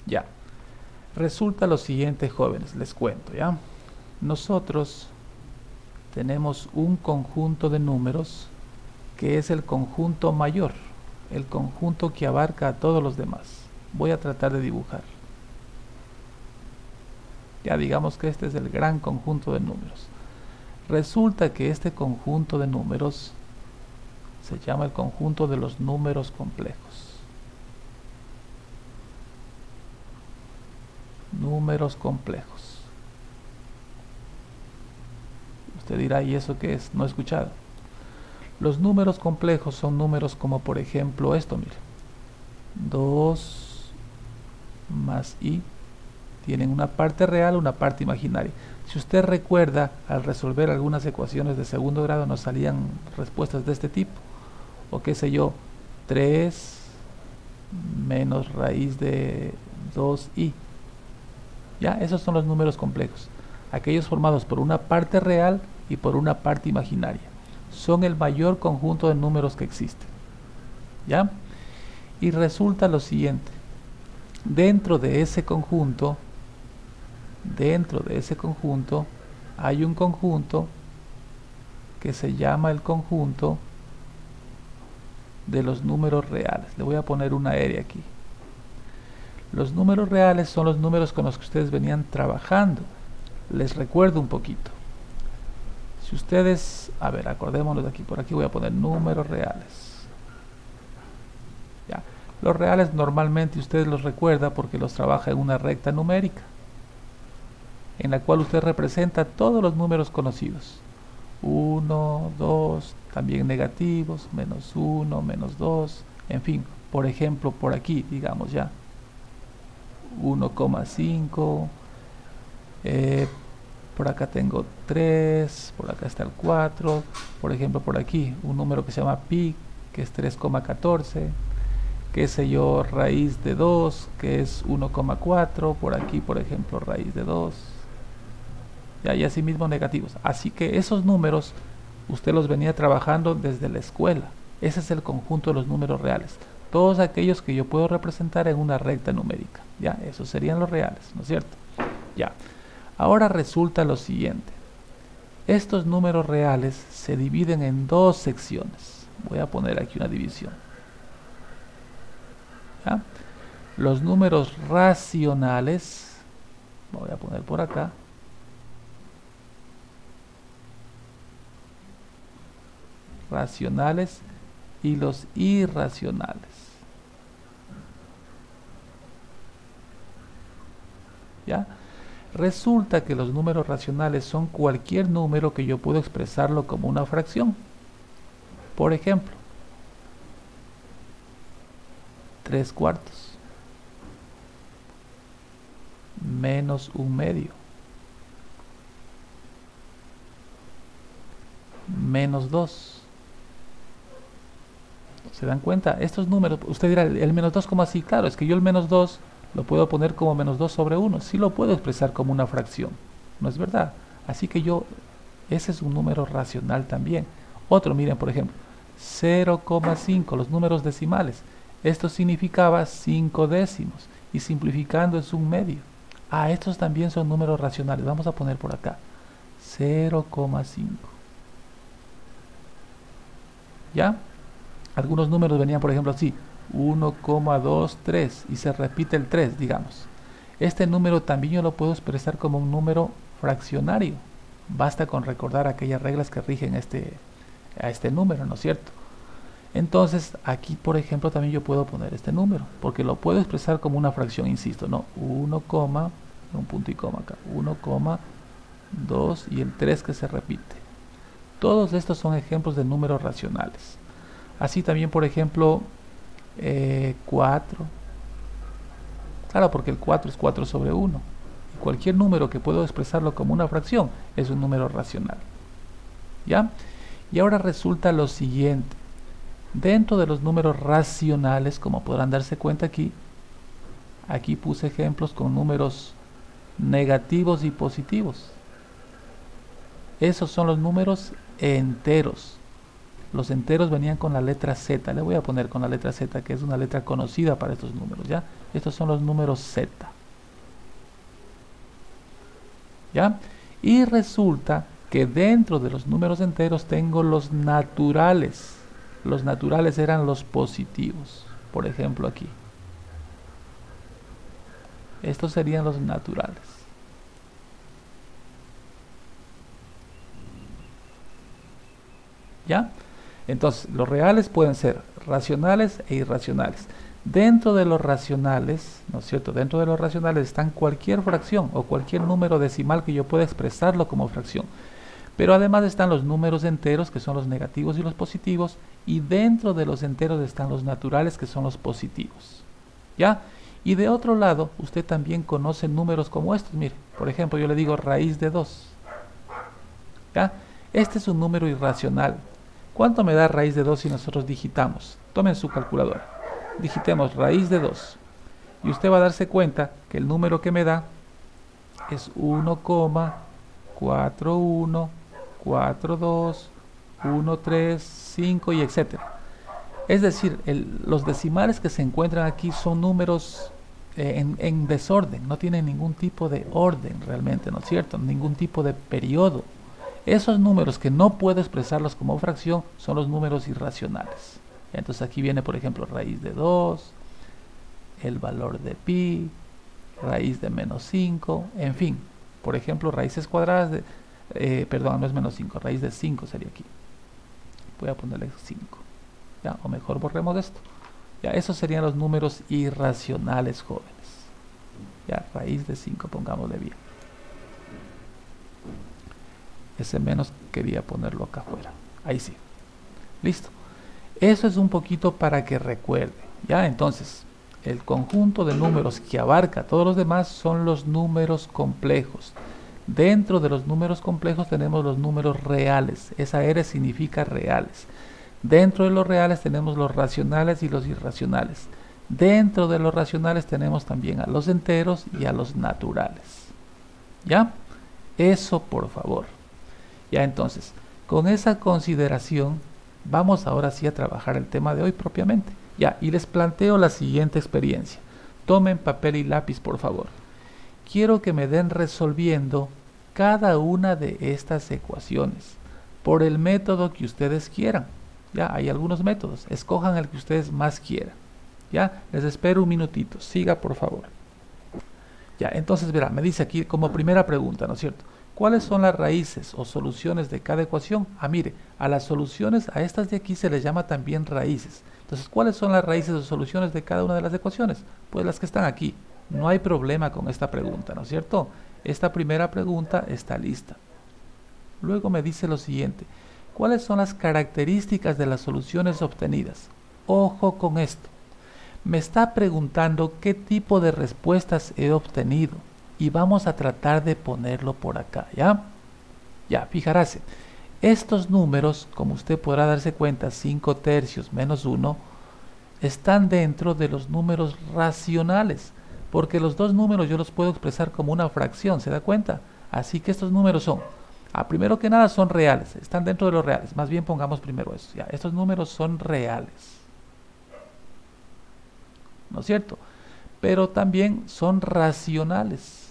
Ya. Resulta lo siguiente, jóvenes, les cuento, ¿ya? Nosotros tenemos un conjunto de números que es el conjunto mayor, el conjunto que abarca a todos los demás. Voy a tratar de dibujar. Ya digamos que este es el gran conjunto de números. Resulta que este conjunto de números se llama el conjunto de los números complejos. Números complejos. Usted dirá, ¿y eso qué es? No he escuchado. Los números complejos son números como por ejemplo esto, mire. 2 más i tienen una parte real, una parte imaginaria. Si usted recuerda, al resolver algunas ecuaciones de segundo grado nos salían respuestas de este tipo. O qué sé yo, 3 menos raíz de 2i. Ya, esos son los números complejos. Aquellos formados por una parte real y por una parte imaginaria. Son el mayor conjunto de números que existe. ¿Ya? Y resulta lo siguiente. Dentro de ese conjunto hay un conjunto que se llama el conjunto de los números reales. Le voy a poner una R aquí. Los números reales son los números con los que ustedes venían trabajando. Les recuerdo un poquito. Si ustedes, a ver, acordémonos de aquí, por aquí voy a poner números reales. Ya. Los reales normalmente ustedes los recuerda porque los trabaja en una recta numérica, en la cual usted representa todos los números conocidos. 1, 2, también negativos, menos 1, menos 2, en fin, por ejemplo, por aquí, digamos ya, 1,5, por acá tengo 3, por acá está el 4, por ejemplo por aquí, un número que se llama pi, que es 3,14, qué sé yo, raíz de 2, que es 1,4, por aquí por ejemplo raíz de 2, y así mismo negativos. Así que esos números usted los venía trabajando desde la escuela. Ese es el conjunto de los números reales. Todos aquellos que yo puedo representar en una recta numérica. Ya, esos serían los reales, ¿no es cierto? Ya. Ahora resulta lo siguiente. Estos números reales se dividen en dos secciones. Voy a poner aquí una división. ¿Ya? Los números racionales, voy a poner por acá, racionales y los irracionales. ¿Ya? Resulta que los números racionales son cualquier número que yo puedo expresarlo como una fracción. Por ejemplo, 3/4 menos 1/2 menos 2. ¿Se dan cuenta? Estos números, usted dirá, el menos 2 como así, claro, es que yo el menos 2 lo puedo poner como menos 2 sobre 1, sí lo puedo expresar como una fracción, ¿no es verdad? Así que ese es un número racional también. Otro, miren, por ejemplo, 0,5, los números decimales. Esto significaba 5 décimos y simplificando es 1/2. Ah, estos también son números racionales. Vamos a poner por acá 0,5. ¿Ya? Algunos números venían, por ejemplo, así, 1,23 y se repite el 3, digamos. Este número también yo lo puedo expresar como un número fraccionario. Basta con recordar aquellas reglas que rigen a este número, ¿no es cierto? Entonces, aquí, por ejemplo, también yo puedo poner este número, porque lo puedo expresar como una fracción, insisto, ¿no? 1, un punto y coma acá, 1,2 y el 3 que se repite. Todos estos son ejemplos de números racionales. Así también, por ejemplo, 4. Claro, porque el 4 es 4 sobre 1. Y cualquier número que puedo expresarlo como una fracción es un número racional. ¿Ya? Y ahora resulta lo siguiente. Dentro de los números racionales, como podrán darse cuenta aquí puse ejemplos con números negativos y positivos. Esos son los números enteros. Los enteros venían con la letra Z. Le voy a poner con la letra Z, que es una letra conocida para estos números, ¿ya? Estos son los números z. ¿Ya? Y resulta que dentro de los números enteros tengo los naturales. Los naturales eran los positivos. Por ejemplo aquí. Estos serían los naturales. ¿Ya? Entonces, los reales pueden ser racionales e irracionales. Dentro de los racionales, ¿no es cierto? Dentro de los racionales están cualquier fracción o cualquier número decimal que yo pueda expresarlo como fracción. Pero además están los números enteros, que son los negativos y los positivos, y dentro de los enteros están los naturales, que son los positivos. ¿Ya? Y de otro lado, usted también conoce números como estos. Mire, por ejemplo, yo le digo raíz de 2. ¿Ya? Este es un número irracional. ¿Cuánto me da raíz de 2 si nosotros digitamos? Tomen su calculadora. Digitemos raíz de 2. Y usted va a darse cuenta que el número que me da es 1,4142, 135 y etcétera. Es decir, los decimales que se encuentran aquí son números en desorden, no tienen ningún tipo de orden realmente, ¿no es cierto? Ningún tipo de periodo. Esos números que no puedo expresarlos como fracción son los números irracionales. Entonces aquí viene, por ejemplo, raíz de 2, el valor de pi, raíz de menos 5, en fin. Por ejemplo, raíces cuadradas de... perdón, no es menos 5, raíz de 5 sería aquí. Voy a ponerle 5. ¿Ya? O mejor borremos esto. Ya, esos serían los números irracionales, jóvenes. Ya, raíz de 5, pongámosle bien. Ese menos quería ponerlo acá afuera. Ahí sí. Listo. Eso es un poquito para que recuerde. Ya, entonces, el conjunto de números que abarca a todos los demás son los números complejos. Dentro de los números complejos tenemos los números reales. Esa R significa reales. Dentro de los reales tenemos los racionales y los irracionales. Dentro de los racionales tenemos también a los enteros y a los naturales. ¿Ya? Eso, por favor. Ya, entonces, con esa consideración, vamos ahora sí a trabajar el tema de hoy propiamente. Ya, y les planteo la siguiente experiencia. Tomen papel y lápiz, por favor. Quiero que me den resolviendo cada una de estas ecuaciones por el método que ustedes quieran. Ya, hay algunos métodos. Escojan el que ustedes más quieran. Ya, les espero un minutito. Siga, por favor. Ya, entonces verá, me dice aquí como primera pregunta, ¿no es cierto? ¿Cuáles son las raíces o soluciones de cada ecuación? Ah, mire, a las soluciones, a estas de aquí se les llama también raíces. Entonces, ¿cuáles son las raíces o soluciones de cada una de las ecuaciones? Pues las que están aquí. No hay problema con esta pregunta, ¿no es cierto? Esta primera pregunta está lista. Luego me dice lo siguiente. ¿Cuáles son las características de las soluciones obtenidas? Ojo con esto. Me está preguntando qué tipo de respuestas he obtenido. Y vamos a tratar de ponerlo por acá, ¿ya? Ya, fijarse. Estos números, como usted podrá darse cuenta, 5 tercios menos 1, están dentro de los números racionales. Porque los dos números yo los puedo expresar como una fracción, ¿se da cuenta? Así que estos números son, primero que nada son reales, están dentro de los reales. Más bien pongamos primero eso, ya. Estos números son reales. ¿No es cierto? Pero también son racionales.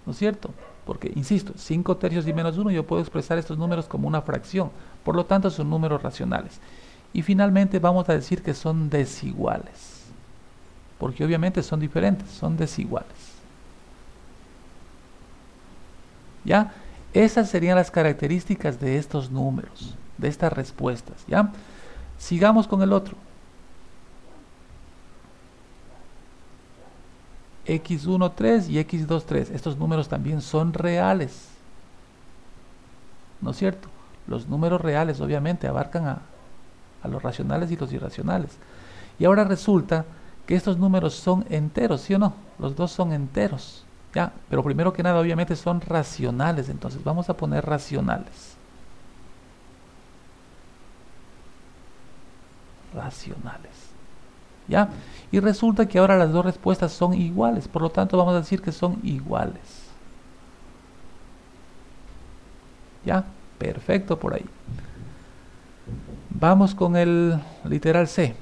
¿No es cierto? Porque, insisto, 5 tercios y menos 1 yo puedo expresar estos números como una fracción. Por lo tanto, son números racionales. Y finalmente vamos a decir que son desiguales. Porque obviamente son diferentes, son desiguales. ¿Ya? Esas serían las características de estos números, de estas respuestas. ¿Ya? Sigamos con el otro. x1, 3 y x2, 3. Estos números también son reales. ¿No es cierto? Los números reales obviamente abarcan a los racionales y los irracionales. Y ahora resulta que estos números son enteros, ¿sí o no? Los dos son enteros. ¿Ya? Pero primero que nada obviamente son racionales. Entonces vamos a poner racionales. Racionales. ¿Ya? Y resulta que ahora las dos respuestas son iguales, por lo tanto vamos a decir que son iguales. ¿Ya? Perfecto por ahí. Vamos con el literal C.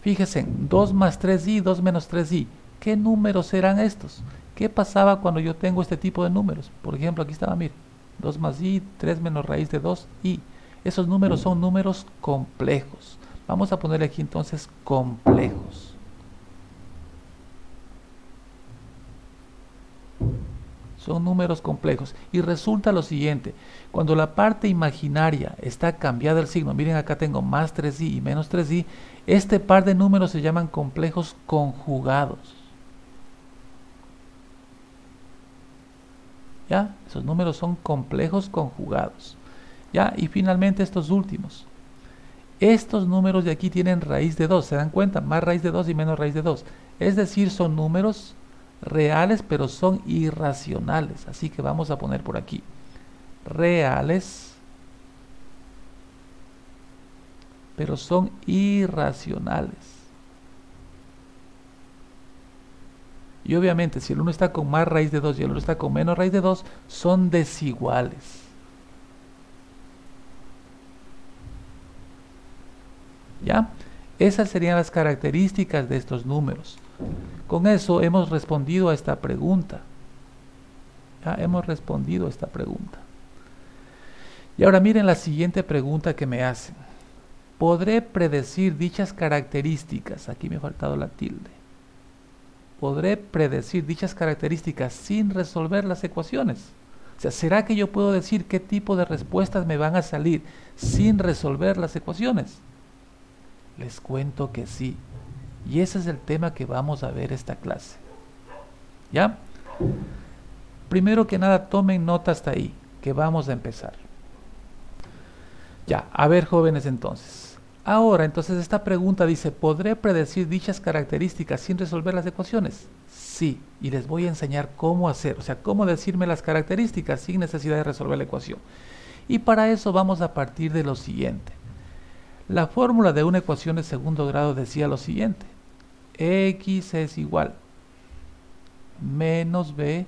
Fíjense, 2 más 3i, 2 menos 3i. ¿Qué números serán estos? ¿Qué pasaba cuando yo tengo este tipo de números? Por ejemplo, aquí estaba, mire, 2 más i, 3 menos raíz de 2i. Esos números son números complejos. Vamos a ponerle aquí entonces complejos. Son números complejos. Y resulta lo siguiente, cuando la parte imaginaria está cambiada el signo, miren acá tengo más 3i y menos 3i, este par de números se llaman complejos conjugados. ¿Ya? Esos números son complejos conjugados. ¿Ya? Y finalmente estos últimos. Estos números de aquí tienen raíz de 2, ¿se dan cuenta? Más raíz de 2 y menos raíz de 2. Es decir, son números reales, pero son irracionales. Así que vamos a poner por aquí. Reales, pero son irracionales. Y obviamente, si el uno está con más raíz de 2 y el otro está con menos raíz de 2, son desiguales. ¿Ya? Esas serían las características de estos números. Con eso hemos respondido a esta pregunta. Ya hemos respondido a esta pregunta. Y ahora miren la siguiente pregunta que me hacen. ¿Podré predecir dichas características? Aquí me ha faltado la tilde. ¿Podré predecir dichas características sin resolver las ecuaciones? O sea, ¿será que yo puedo decir qué tipo de respuestas me van a salir sin resolver las ecuaciones? Les cuento que sí. Y ese es el tema que vamos a ver esta clase. ¿Ya? Primero que nada, tomen nota hasta ahí, que vamos a empezar. Ya, a ver, jóvenes, entonces. Ahora, entonces, esta pregunta dice, ¿podré predecir dichas características sin resolver las ecuaciones? Sí, y les voy a enseñar cómo hacer, o sea, cómo decirme las características sin necesidad de resolver la ecuación. Y para eso vamos a partir de lo siguiente. La fórmula de una ecuación de segundo grado decía lo siguiente. X es igual menos b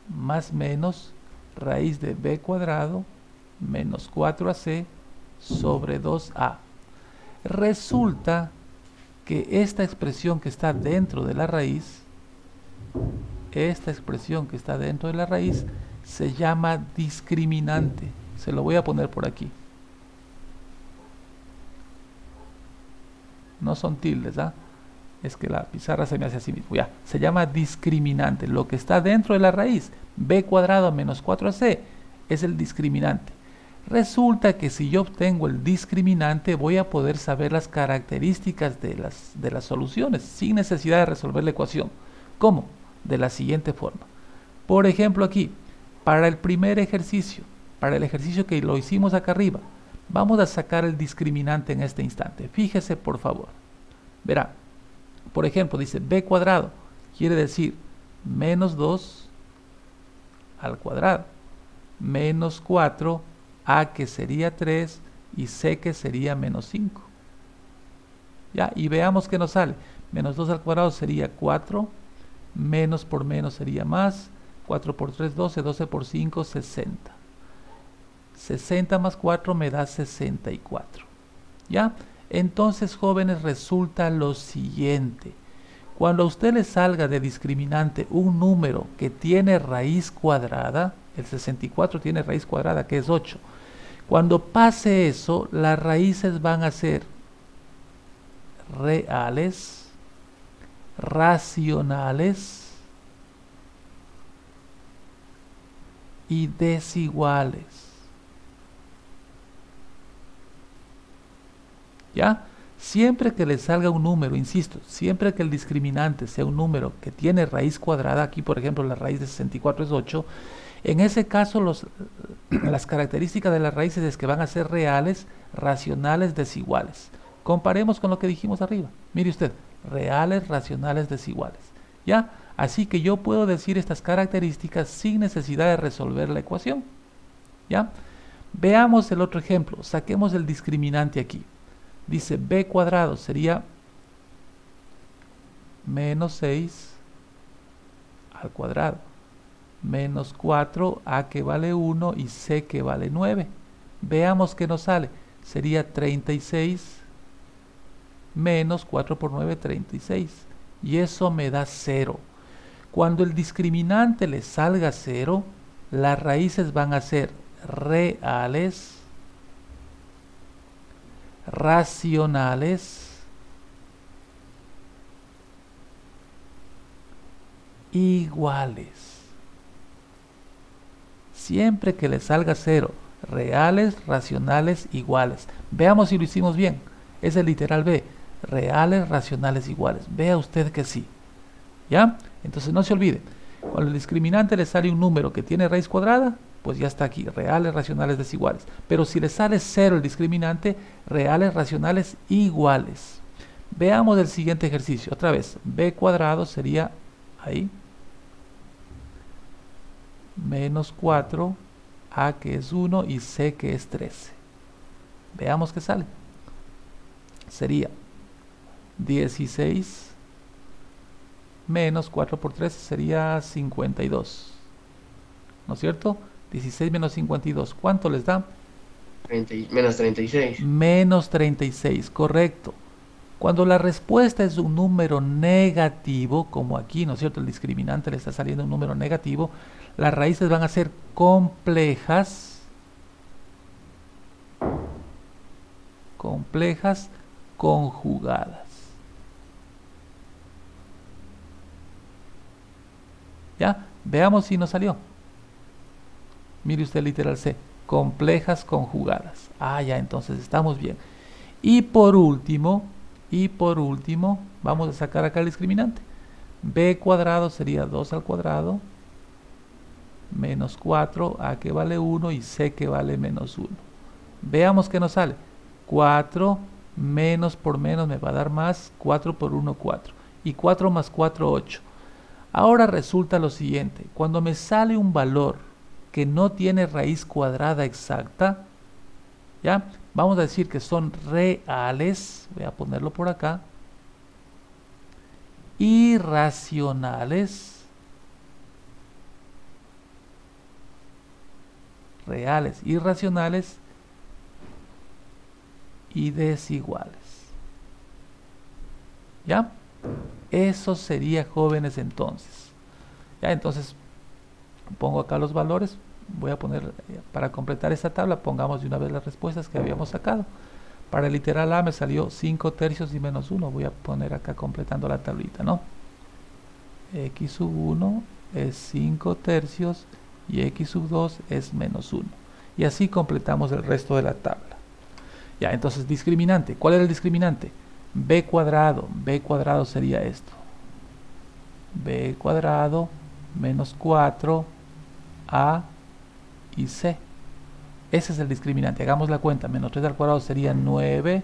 más menos raíz de b cuadrado menos 4ac sobre 2a. Resulta que esta expresión que está dentro de la raíz, se llama discriminante. Se lo voy a poner por aquí. No son tildes, ¿ah? Es que la pizarra se me hace así mismo. Ya, se llama discriminante. Lo que está dentro de la raíz, b cuadrado menos 4ac, es el discriminante. Resulta que si yo obtengo el discriminante, voy a poder saber las características de las soluciones, sin necesidad de resolver la ecuación. ¿Cómo? De la siguiente forma. Por ejemplo aquí, para el primer ejercicio, para el ejercicio que lo hicimos acá arriba, vamos a sacar el discriminante en este instante. Fíjese por favor. Verá, por ejemplo, dice b cuadrado, quiere decir menos 2 al cuadrado, menos 4, a que sería 3 y c que sería menos 5. Ya, y veamos qué nos sale. Menos 2 al cuadrado sería 4, menos por menos sería más, 4 por 3, 12, 12 por 5, 60. 60 más 4 me da 64. ¿Ya? Entonces, jóvenes, resulta lo siguiente. Cuando a usted le salga de discriminante un número que tiene raíz cuadrada, el 64 tiene raíz cuadrada, que es 8. Cuando pase eso, las raíces van a ser reales, racionales y desiguales. ¿Ya? Siempre que le salga un número, insisto, siempre que el discriminante sea un número que tiene raíz cuadrada, aquí por ejemplo la raíz de 64 es 8, en ese caso las características de las raíces es que van a ser reales, racionales, desiguales. Comparemos con lo que dijimos arriba. Mire usted, reales, racionales, desiguales. ¿Ya? Así que yo puedo decir estas características sin necesidad de resolver la ecuación. ¿Ya? Veamos el otro ejemplo. Saquemos el discriminante aquí. Dice b cuadrado sería menos 6 al cuadrado, menos 4, a que vale 1 y c que vale 9. Veamos qué nos sale. sería 36 menos 4 por 9, 36. Y eso me da 0. Cuando el discriminante le salga 0, las raíces van a ser reales, racionales, iguales. Siempre que le salga 0, reales, racionales, iguales. Veamos si lo hicimos bien. Es el literal B. Reales, racionales, iguales. Vea usted que sí. ¿Ya? Entonces no se olvide. Cuando el discriminante le sale un número que tiene raíz cuadrada, pues ya está aquí. Reales, racionales, desiguales. Pero si le sale 0 el discriminante, reales, racionales, iguales. Veamos el siguiente ejercicio. Otra vez. B cuadrado sería ahí. Menos 4, A que es 1 y C que es 13. Veamos qué sale. Sería 16 menos 4 por 13 sería 52. ¿No es cierto? 16 menos 52. ¿Cuánto les da? Menos 36. Menos 36, correcto. Cuando la respuesta es un número negativo, como aquí, ¿no es cierto? El discriminante le está saliendo un número negativo, las raíces van a ser complejas, conjugadas. ¿Ya? Veamos si nos salió. Mire usted literal C. Complejas conjugadas. Ah, ya, entonces estamos bien. Y por último, vamos a sacar acá el discriminante. B cuadrado sería 2 al cuadrado menos 4, A que vale 1 y C que vale menos 1. Veamos qué nos sale. 4 menos por menos me va a dar más, 4 por 1, 4. Y 4 más 4, 8. Ahora resulta lo siguiente, cuando me sale un valor que no tiene raíz cuadrada exacta, ¿ya? Vamos a decir que son reales, voy a ponerlo por acá, irracionales, reales, irracionales y desiguales. ¿Ya? Eso sería, jóvenes, entonces. Ya, entonces pongo acá los valores. Voy a poner, para completar esta tabla, pongamos de una vez las respuestas que habíamos sacado. Para el literal A me salió 5 tercios y menos 1. Voy a poner acá completando la tablita, ¿no? X sub 1 es 5 tercios y X sub 2 es menos 1. Y así completamos el resto de la tabla. Ya, entonces discriminante. ¿Cuál era el discriminante? B cuadrado. B cuadrado sería esto. B cuadrado menos 4 A y C. Ese es el discriminante. Hagamos la cuenta. Menos 3 al cuadrado sería 9.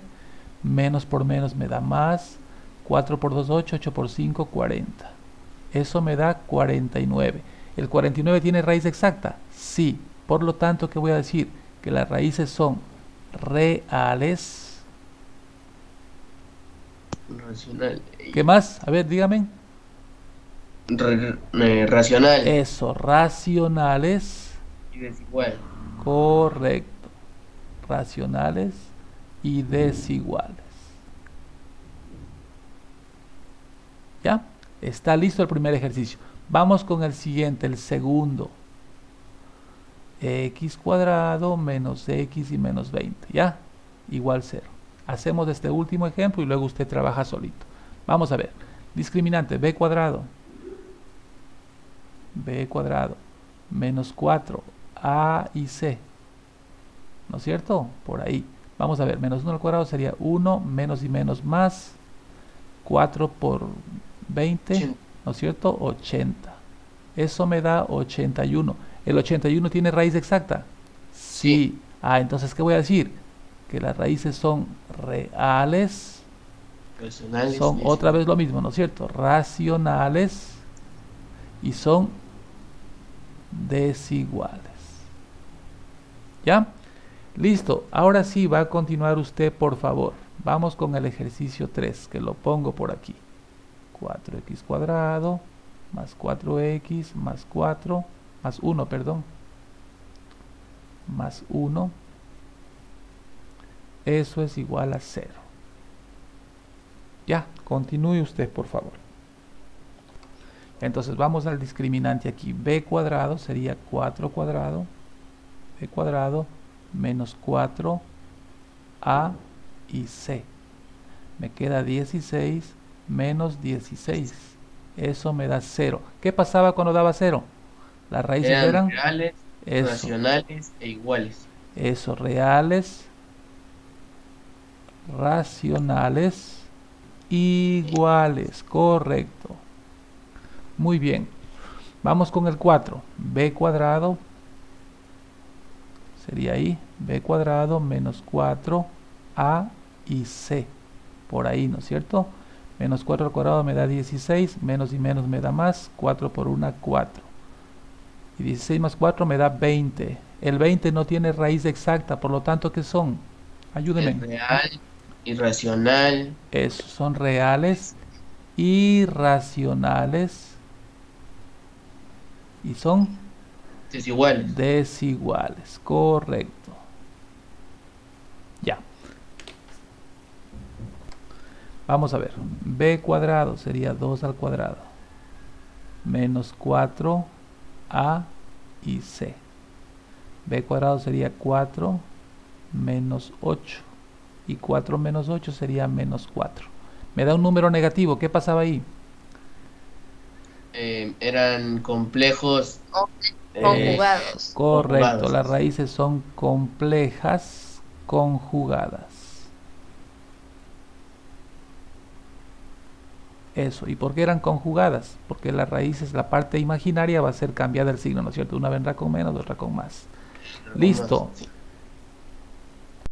Menos por menos me da más. 4 por 2, 8. 8 por 5, 40. Eso me da 49. ¿El 49 tiene raíz exacta? Sí. Por lo tanto, ¿qué voy a decir? Que las raíces son reales. Racional. ¿Qué más? A ver, dígame. Racional. Eso, racionales. Y desigual. Correcto. Racionales y desiguales. ¿Ya? Está listo el primer ejercicio. Vamos con el siguiente, el segundo. X cuadrado menos X y menos 20. ¿Ya? Igual 0. Hacemos este último ejemplo y luego usted trabaja solito. Vamos a ver. Discriminante B cuadrado. B cuadrado menos 4 A y C. ¿No es cierto? Por ahí. Vamos a ver. Menos 1 al cuadrado sería 1 menos y menos más 4 por 20. 80. ¿No es cierto? 80. Eso me da 81. ¿El 81 tiene raíz exacta? Sí. Sí. Ah, entonces, ¿qué voy a decir? Que las raíces son reales. Racionales. Son otra vez lo mismo, ¿no es cierto? Racionales y son desiguales. ¿Ya? Listo. Ahora sí va a continuar usted, por favor. Vamos con el ejercicio 3, que lo pongo por aquí. 4x cuadrado más 4x más 4 más 1, perdón, más 1 Eso es igual a 0. Ya, continúe usted, por favor. Entonces vamos al discriminante aquí. B cuadrado sería 4 cuadrado. B cuadrado menos 4A y C. Me queda 16 menos 16. Eso me da 0. ¿Qué pasaba cuando daba 0? Las raíces Eran eran reales, eso, racionales e iguales. eso, reales, racionales, iguales, correcto. Muy bien. Vamos con el 4. B cuadrado sería ahí. B cuadrado menos 4A y C. Por ahí, ¿no es cierto? Menos 4 al cuadrado me da 16. Menos y menos me da más. 4 por 1, 4. Y 16 más 4 me da 20. El 20 no tiene raíz exacta. Por lo tanto, ¿qué son? Ayúdenme. Es real, irracional, Esos son reales, irracionales y son desiguales. desiguales. Correcto. Ya. Vamos a ver. B cuadrado sería 2 al cuadrado. Menos 4A y C. B cuadrado sería 4 menos 8. Y 4 menos 8 sería menos 4. Me da un número negativo. ¿Qué pasaba ahí? Eran complejos Conjugados. Correcto, conjugados. las raíces son complejas conjugadas. Eso, ¿y por qué eran conjugadas? Porque las raíces, la parte imaginaria va a ser cambiada el signo, ¿no es cierto? Una vendrá con menos, otra con más. Algo Listo. más, sí.